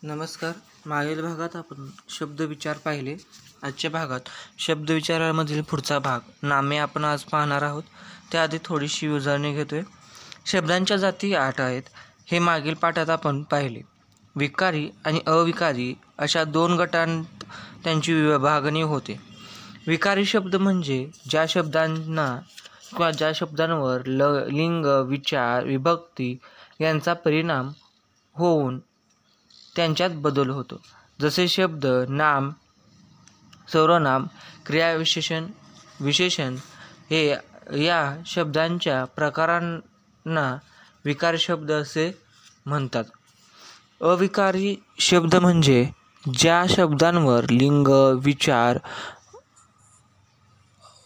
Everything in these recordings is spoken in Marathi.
नमस्कार. मागील भागात आपण शब्दविचार पाहिले. आजच्या भागात शब्दविचारामधील पुढचा भाग नामे आपण आज पाहणार आहोत. त्याआधी थोडीशी उजळणी घेतोय. शब्दांच्या जाती 8 आहेत. हे मागील पाठात आपण पाहिले. विकारी आणि अविकारी अशा 2 गटांत त्यांची विभागणी होते. विकारी शब्द म्हणजे ज्या शब्दांना किंवा ज्या शब्दांवर लिंग, विचार, विभक्ती यांचा परिणाम होऊन त्यांच्यात बदल होतो. जसे शब्द, नाम, सर्वनाम, क्रियाविशेषण, विशेषण हे या शब्दांच्या प्रकारांना विकारी शब्द असे म्हणतात. अविकारी शब्द म्हणजे ज्या शब्दांवर लिंग, विचार,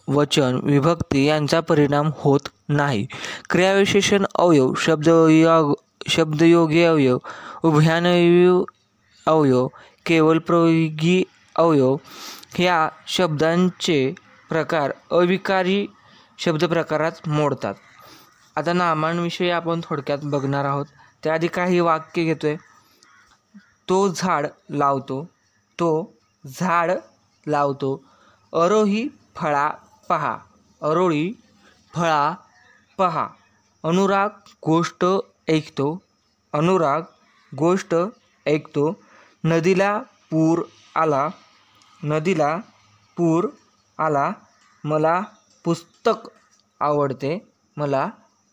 वचन, विभक्ती यांचा परिणाम होत नाही. क्रियाविशेषण अवयव, शब्दयोगी अवयव, उभयान्वयी अवयव, केवलप्रयोगी अवयव ह्या शब्दांचे प्रकार अविकारी शब्दप्रकारात मोडतात. आता नामांविषयी आपण थोडक्यात बघणार आहोत. त्याआधी काही वाक्य घेतोय. तो झाड लावतो. तो झाड लावतो. अरोही फळा पहा. अरोळी फळा पहा. अनुराग गोष्ट ऐकतो. अनुराग गोष्ट ऐकतो. नदीला पूर आला. नदीला पूर आला. मला पुस्तक आवडते. मला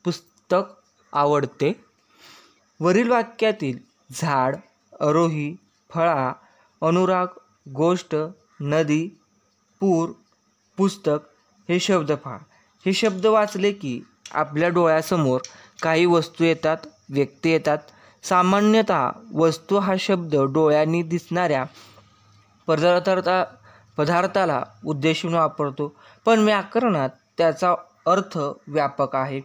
पुस्तक आवडते. वरील वाक्यातील झाड, अरोही, फळा, अनुराग, गोष्ट, नदी, पूर, पुस्तक हे शब्द पहा. हे शब्द वाचले की आपल्या डोळ्यासमोर काही वस्तू येतात, व्यक्ती येतात. सामान्यतः वस्तू हा शब्द डोळ्यांनी दिसणाऱ्या पदार्थाला उद्देशून वापरतो, पण व्याकरणात त्याचा अर्थ व्यापक आहे.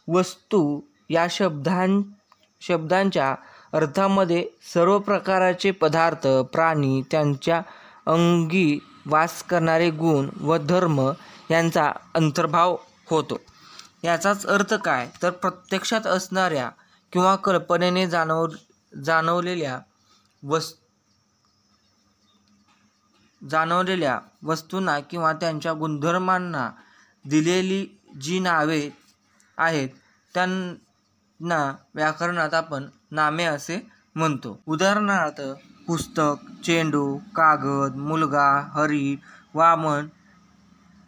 वस्तू या शब्दांच्या अर्थामध्ये सर्व प्रकारचे पदार्थ, प्राणी, त्यांच्या अंगी वास करणारे गुण व धर्म यांचा अंतर्भाव होतो. याचाच अर्थ काय तर प्रत्यक्षात असणाऱ्या किंवा कल्पनेने जाणवलेल्या वस्तूंना किंवा त्यांच्या गुणधर्मांना दिलेली जी नावे आहेत त्यांना व्याकरणात आपण नामे असे म्हणतो. उदाहरणार्थ पुस्तक, चेंडू, कागद, मुलगा, हरी, वामन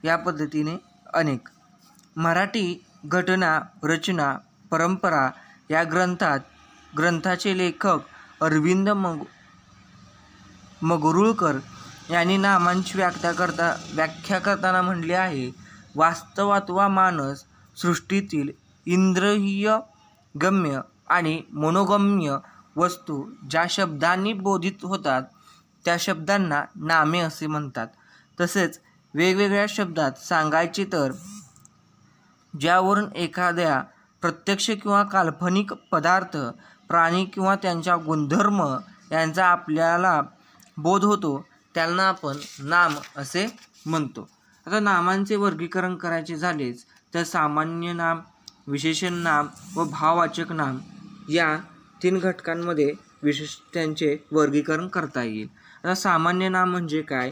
या पद्धतीने अनेक. मराठी घटना रचना परंपरा या ग्रंथाचे लेखक अरविंद मगरुळकर यांनी नामांची व्याख्या करताना म्हणले आहे. वास्तवात वा मानस सृष्टीतील इंद्रिय गम्य आणि मनोगम्य वस्तू ज्या शब्दांनी बोधित होतात त्या शब्दांना नामे असे म्हणतात. तसेच वेगवेगळ्या शब्दात सांगायचे तर ज्यावरून एखाद्या प्रत्यक्ष किंवा काल्पनिक पदार्थ, प्राणी किंवा त्यांच्या गुणधर्म यांचा आपल्याला बोध होतो त्यांना आपण नाम असे म्हणतो. आता नामांचे वर्गीकरण करायचे झालेच तर सामान्य नाम, विशेषण नाम व भाववाचक नाम या 3 घटकांमध्ये त्यांचे वर्गीकरण करता येईल. आता सामान्य नाम म्हणजे काय?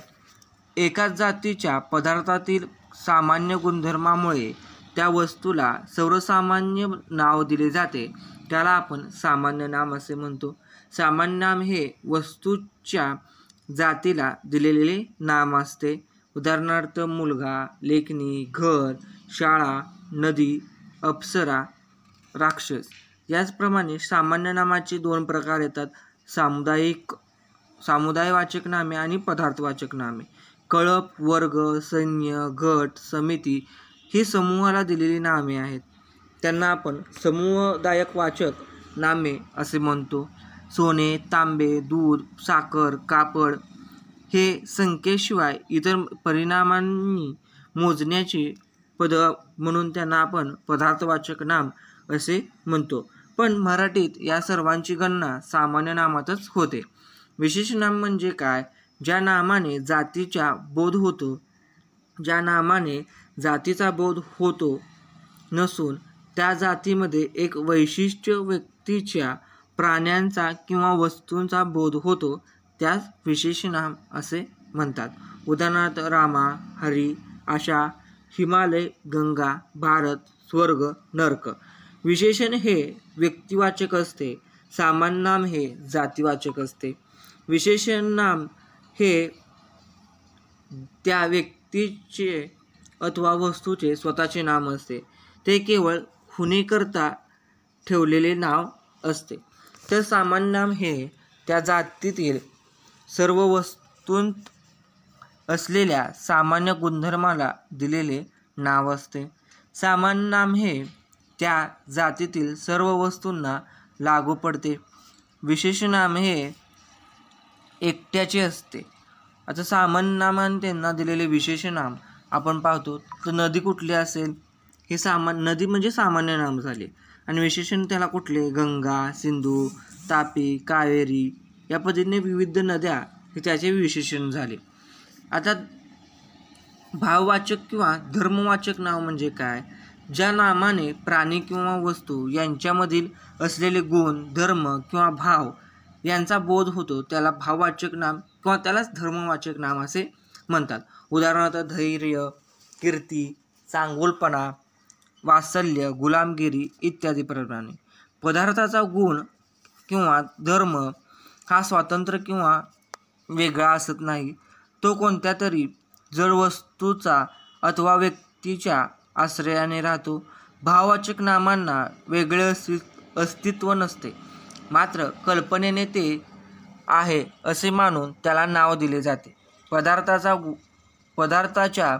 एकाच जातीच्या पदार्थातील सामान्य गुणधर्मामुळे त्या वस्तूला सर्वसामान्य नाव दिले जाते त्याला आपण सामान्य नाम असे म्हणतो. सामान्य नाम हे वस्तूच्या जातीला दिलेले नाम असते. उदाहरणार्थ मुलगा, लेखणी, घर, शाळा, नदी, अप्सरा, राक्षस. याचप्रमाणे सामान्य नामाचे 2 प्रकार येतात. समुदायवाचक नामे आणि पदार्थवाचक नामे. कळप, वर्ग, सैन्य, गट, समिती ही समूहाला दिलेली नामे आहेत. त्यांना आपण समुदायवाचक नामे असे म्हणतो. सोने, तांबे, दूध, साखर, कापड हे संख्येशिवाय इतर परिणामांनी मोजण्याचे पद म्हणून त्यांना आपण पदार्थवाचक नाम असे म्हणतो. पण मराठीत या सर्वांची गणना सामान्य नामातच होते. विशेष नाम म्हणजे काय? ज्या नामाने जातीचा बोध होतो नसून त्या जातीमध्ये एक वैशिष्ट्य व्यक्तीच्या प्राण्यांचा किंवा वस्तूंचा बोध होतो त्यास विशेषनाम असे म्हणतात. उदाहरणार्थ रामा, हरी, आशा, हिमालय, गंगा, भारत, स्वर्ग, नरक. विशेषण हे व्यक्तिवाचक असते, सामान्य नाम हे जातीवाचक असते. विशेषण नाम हे त्या व्यक्तीचे अथवा वस्तूचे स्वतःचे नाम असते. ते केवळ खुणीकरता ठेवलेले नाव असते. तर सामान्य नाम हे त्या जातीतील सर्व वस्तूंत असलेल्या सामान्य गुणधर्माला दिलेले नाव असते. सामान्य नाम हे त्या जातीतील सर्व वस्तूंना लागू पडते. विशेषनाम हे एकट्याचे असते. आता सामान्य नामाने त्यांना दिलेले विशेषनाम आपण पाहतो. तर नदी कुठली असेल, हे नदी म्हणजे सामान्य नाम झाले. आणि विशेषण त्याला कुठले, गंगा, सिंधू, तापी, कावेरी या पद्धतीने विविध नद्या हे त्याचे विशेषण झाले. आता भाववाचक किंवा धर्मवाचक नाव म्हणजे काय? ज्या नामाने प्राणी किंवा वस्तू यांच्यामधील असलेले गुण, धर्म किंवा भाव यांचा बोध होतो त्याला भाववाचक नाम किंवा त्यालाच धर्मवाचक नाम असे म्हणतात. उदाहरणार्थ धैर्य, कीर्ती, चांगुलपणा, वात्सल्य, गुलामगिरी इत्यादी प्रमाणे. पदार्थाचा गुण किंवा धर्म हा स्वतंत्र किंवा वेगळा असत नाही. तो कोणत्या तरी जड वस्तूचा अथवा व्यक्तीच्या आश्रयाने राहतो. भाववाचक नामांना वेगळे अस्तित्व नसते, मात्र कल्पनेने ते आहे असे मानून त्याला नाव दिले जाते. पदार्थाच्या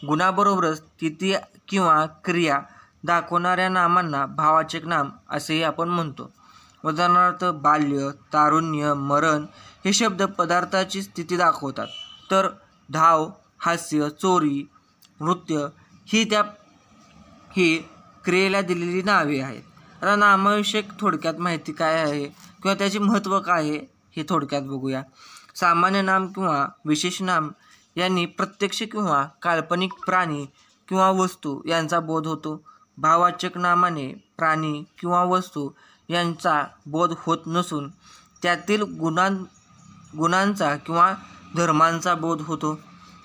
गुणाबरोबरच स्थिती किंवा क्रिया दाखवणाऱ्या नामांना भाववाचक नाम असेही आपण म्हणतो. उदाहरणार्थ बाल्य, तारुण्य, मरण हे शब्द पदार्थाची स्थिती दाखवतात. तर धाव, हास्य, चोरी, नृत्य ही क्रियेला दिलेली नावे आहेत. आता नामाविषयक थोडक्यात माहिती काय आहे किंवा त्याचे महत्त्व काय आहे हे थोडक्यात बघूया. सामान्य नाम किंवा विशेष नाम यांनी प्रत्यक्ष किंवा काल्पनिक प्राणी किंवा वस्तू यांचा बोध होतो. भाववाचक नामाने प्राणी किंवा वस्तू यांचा बोध होत नसून त्यातील गुणांचा किंवा धर्मांचा बोध होतो.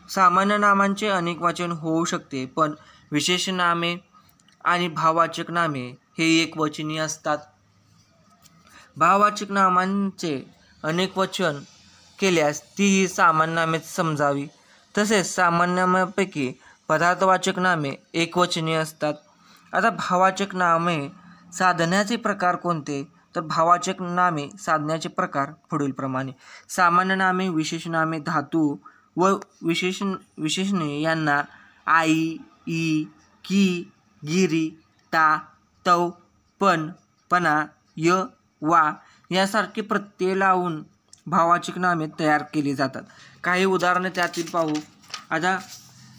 सामान्य नामांचे अनेक वाचन होऊ शकते, पण विशेष नामे आणि भाववाचक नामे हे एकवचनी असतात. भाववाचक नामांचे अनेक वचन केल्यास तीही सामान्य नामेच समजावी. तसेच सामान्य नामांपैकी पदार्थवाचक नामे एकवचनी असतात. आता भाववाचक नामे साधण्याचे प्रकार कोणते? तर भाववाचक नामे साधण्याचे प्रकार पुढीलप्रमाणे. सामान्य नामे, विशेष नामे, धातू व विशेषणे यांना आई, ई, की, गिरी, ता, तव, पण, पणा, य, वा यासारखे प्रत्यय लावून भाववाचक नामे तयार केली जातात. काही उदाहरणे त्यातील पाहू. आता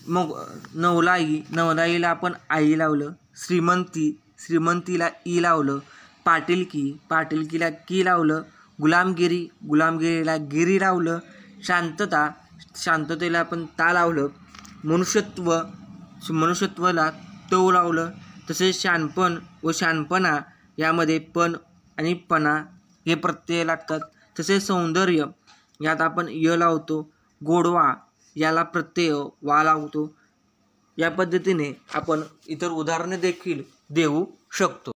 मग नवलाईला आपण आई लावलं, श्रीमंतीला ई लावलं, पाटीलकीला की लावलं, गुलामगिरीला गिरी लावलं, शांततेला आपण ता लावलं, मनुष्यत्वाला तव लावलं. तसेच शहाणपण व शहाणपणा यामध्ये पण आणि पणा हे प्रत्यय लागतात. तसेच सौंदर्य यात आपण य लावतो, गोडवा याला प्रत्यय वा लावतो. या पद्धतीने आपण इतर उदाहरणे देखील देऊ शकतो.